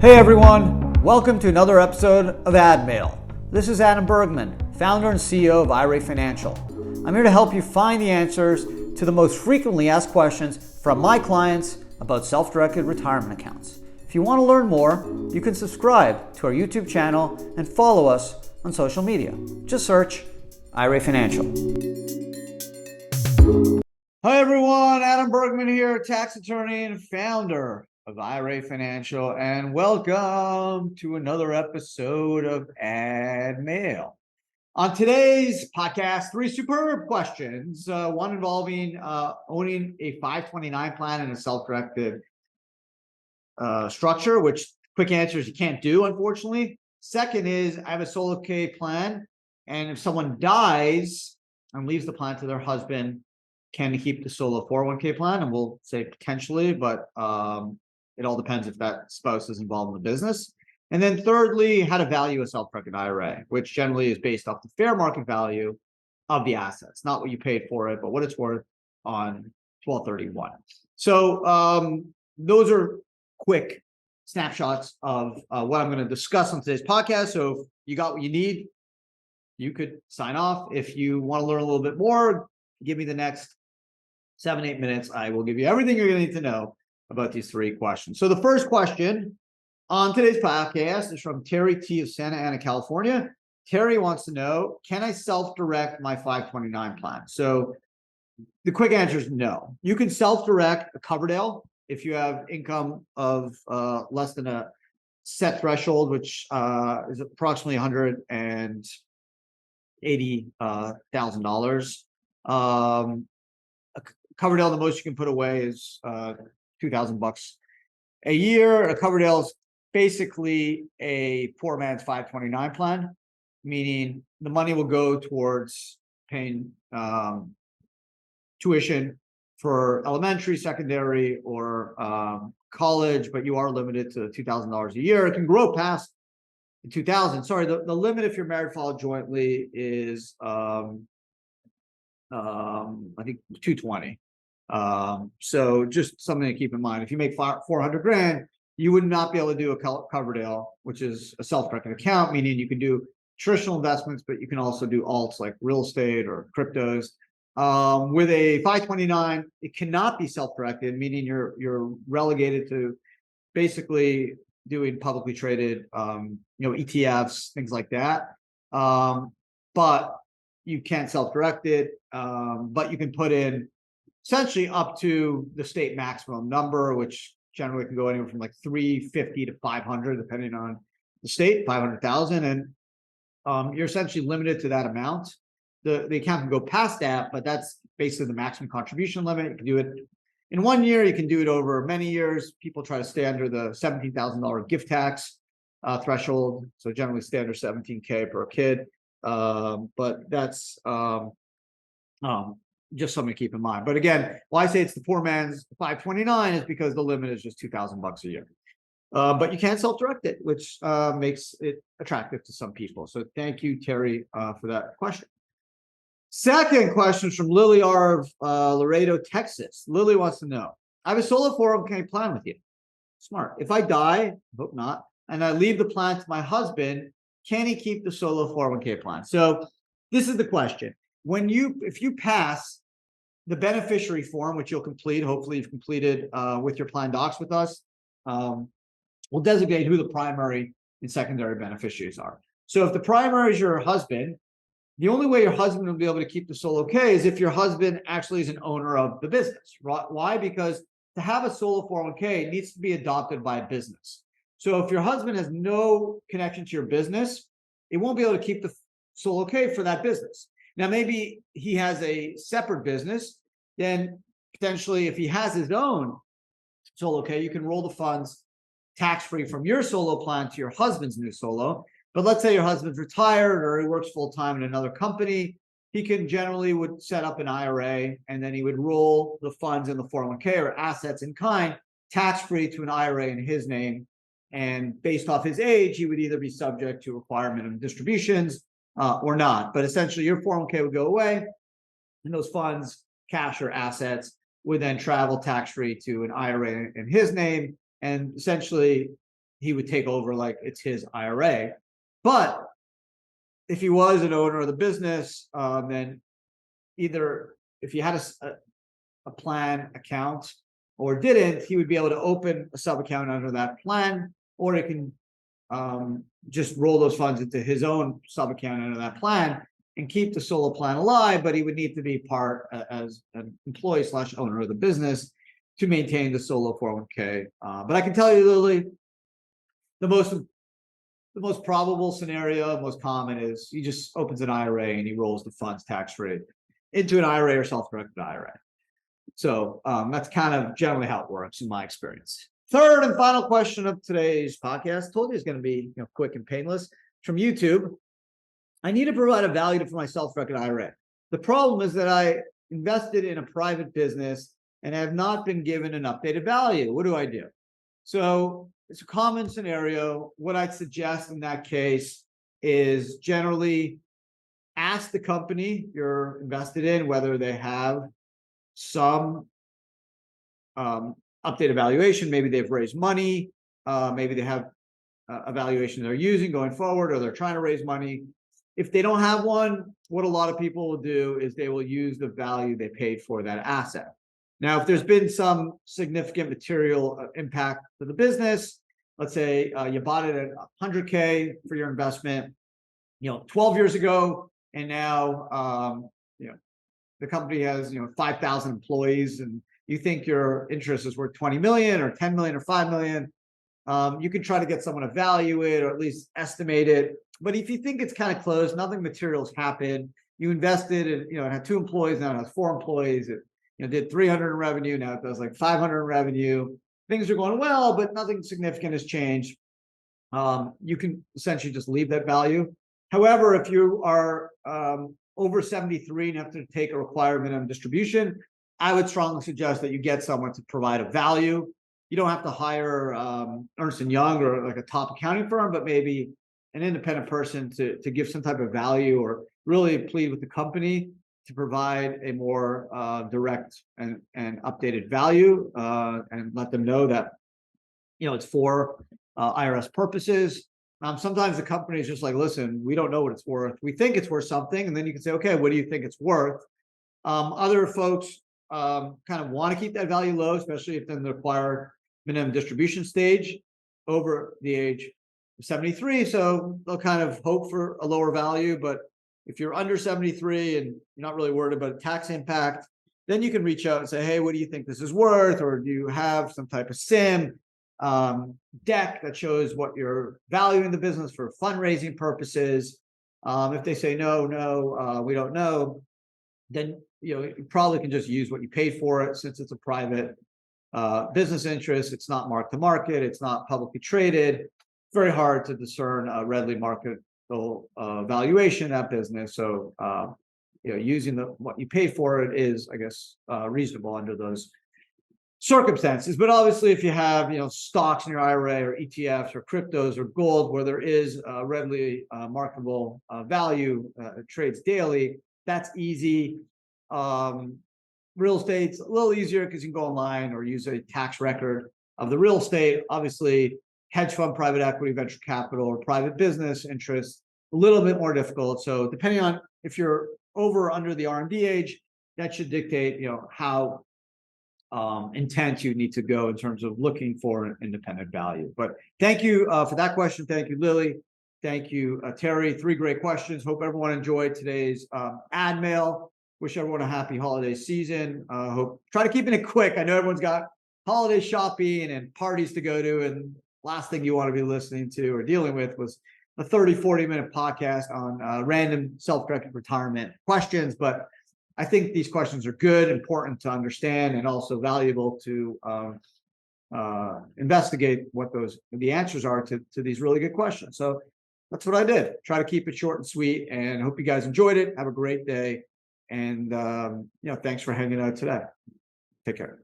Hey everyone, welcome to another episode of AdMail. This is Adam Bergman, founder and CEO of IRA Financial. I'm here to help you find the answers to the most frequently asked questions from my clients about self-directed retirement accounts. If you want to learn more, you can subscribe to our YouTube channel and follow us on social media. Just search IRA Financial. Hi everyone, Adam Bergman here, tax attorney and founder of IRA Financial, and welcome to another episode of AdMail. On today's podcast, three superb questions, one involving owning a 529 plan in a self-directed structure, which quick answer is you can't do, unfortunately. Second is I have a solo K plan, and if someone dies and leaves the plan to their husband, can they keep the solo 401k plan? And we'll say potentially, but it all depends if that spouse is involved in the business. And then thirdly, how to value a self-directed IRA, which generally is based off the fair market value of the assets, not what you paid for it, but what it's worth on 12/31. So those are quick snapshots of what I'm going to discuss on today's podcast. So if you got what you need, you could sign off. If you want to learn a little bit more, give me the next 7-8 minutes. I will give you everything you're going to need to know about these three questions. So the first question on today's podcast is from Terry T of Santa Ana, California. Terry wants to know, can I self-direct my 529 plan? So the quick answer is no. You can self-direct a Coverdale if you have income of less than a set threshold, which is approximately $180,000. A Coverdale, the most you can put away is $2,000 a year. A Coverdale is basically a poor man's 529 plan, meaning the money will go towards paying tuition for elementary, secondary, or college, but you are limited to $2,000 a year. It can grow past the $2,000. Sorry, the limit if you're married filed jointly is I think $220. So just something to keep in mind. If you make $400,000, you would not be able to do a Coverdale, which is a self-directed account, meaning you can do traditional investments, but you can also do alts like real estate or cryptos. With a 529, it cannot be self-directed, meaning you're relegated to basically doing publicly traded, ETFs, things like that. But you can't self-direct it, but you can put in essentially up to the state maximum number, which generally can go anywhere from like 350 to 500, depending on the state, 500,000. And you're essentially limited to that amount. The account can go past that, but that's basically the maximum contribution limit. You can do it in 1 year. You can do it over many years. People try to stay under the $17,000 gift tax threshold. So generally stay under $17K per kid. But that's just something to keep in mind. But again, why I say it's the poor man's 529 is because the limit is just $2,000 a year. But you can't self-direct it, which makes it attractive to some people. So thank you, Terry, for that question. Second question is from Lily R of Laredo, Texas. Lily wants to know, I have a solo 401k plan with you. Smart. If I die, hope not, and I leave the plan to my husband, can he keep the solo 401k plan? So this is the question. If you pass the beneficiary form, which you'll complete, hopefully you've completed with your plan docs with us, we'll designate who the primary and secondary beneficiaries are. So if the primary is your husband, the only way your husband will be able to keep the solo K is if your husband actually is an owner of the business. Why? Because to have a solo 401k, it needs to be adopted by a business. So if your husband has no connection to your business, it won't be able to keep the solo K for that business. Now, maybe he has a separate business, then potentially if he has his own solo K, you can roll the funds tax-free from your solo plan to your husband's new solo. But let's say your husband's retired or he works full-time in another company, he can generally would set up an IRA and then he would roll the funds in the 401k or assets in kind tax-free to an IRA in his name. And based off his age, he would either be subject to requirement of distributions or not. But essentially your 401k would go away and those funds, cash or assets, would then travel tax-free to an IRA in his name. And essentially he would take over like it's his IRA. But if he was an owner of the business, then either if he had a plan account or didn't, he would be able to open a sub account under that plan, or he can just roll those funds into his own sub account under that plan and keep the solo plan alive, but he would need to be part as an employee / owner of the business to maintain the solo 401k. But I can tell you, Lily, the most probable scenario, most common, is he just opens an IRA and he rolls the funds tax-free into an IRA or self-directed IRA. So that's kind of generally how it works in my experience. Third and final question of today's podcast, told you it's going to be quick and painless, from YouTube. I need to provide a value for my self-directed IRA. The problem is that I invested in a private business and have not been given an updated value. What do I do? So it's a common scenario. What I'd suggest in that case is generally ask the company you're invested in whether they have some updated valuation. Maybe they've raised money. Maybe they have a valuation they're using going forward, or they're trying to raise money. If they don't have one, what a lot of people will do is they will use the value they paid for that asset. Now, if there's been some significant material impact to the business, let's say you bought it at 100K for your investment, 12 years ago, and now the company has 5,000 employees, and you think your interest is worth 20 million or 10 million or 5 million, you can try to get someone to value it or at least estimate it. But if you think it's kind of close, nothing material's happened, you invested and it had 2 employees, now it has 4 employees, it did 300 in revenue, now it does like 500 in revenue. Things are going well, but nothing significant has changed. You can essentially just leave that value. However, if you are over 73 and have to take a required minimum distribution, I would strongly suggest that you get someone to provide a value. You don't have to hire Ernst & Young or like a top accounting firm, but maybe an independent person to give some type of value, or really plead with the company to provide a more direct and updated value, and let them know that it's for IRS purposes. Sometimes the company is just like, listen, we don't know what it's worth. We think it's worth something. And then you can say, okay, what do you think it's worth? Other folks kind of want to keep that value low, especially if they're in the required minimum distribution stage over the age of 73. So they'll kind of hope for a lower value. But if you're under 73 and you're not really worried about tax impact, then you can reach out and say, hey, what do you think this is worth? Or do you have some type of SIM deck that shows what you're valuing the business for fundraising purposes? If they say no, we don't know, then you probably can just use what you paid for it. Since it's a private business interest, it's not marked to market, it's not publicly traded. It's very hard to discern a readily marketable valuation of that business. So using what you pay for it is, I guess, reasonable under those circumstances. But obviously, if you have stocks in your IRA or ETFs or cryptos or gold where there is readily marketable value, it trades daily, that's easy. Real estate's a little easier because you can go online or use a tax record of the real estate. Obviously, hedge fund, private equity, venture capital, or private business interests, a little bit more difficult. So depending on if you're over or under the R&D age, that should dictate how intent you need to go in terms of looking for an independent value. But thank you for that question. Thank you, Lily. Thank you, Terry. 3 great questions. Hope everyone enjoyed today's AdMail. Wish everyone a happy holiday season. Try to keep it quick. I know everyone's got holiday shopping and parties to go to, and last thing you want to be listening to or dealing with was a 30-40-minute podcast on random self-directed retirement questions. But I think these questions are good, important to understand, and also valuable to investigate what the answers are to these really good questions. So that's what I did. Try to keep it short and sweet, and hope you guys enjoyed it. Have a great day, and thanks for hanging out today. Take care.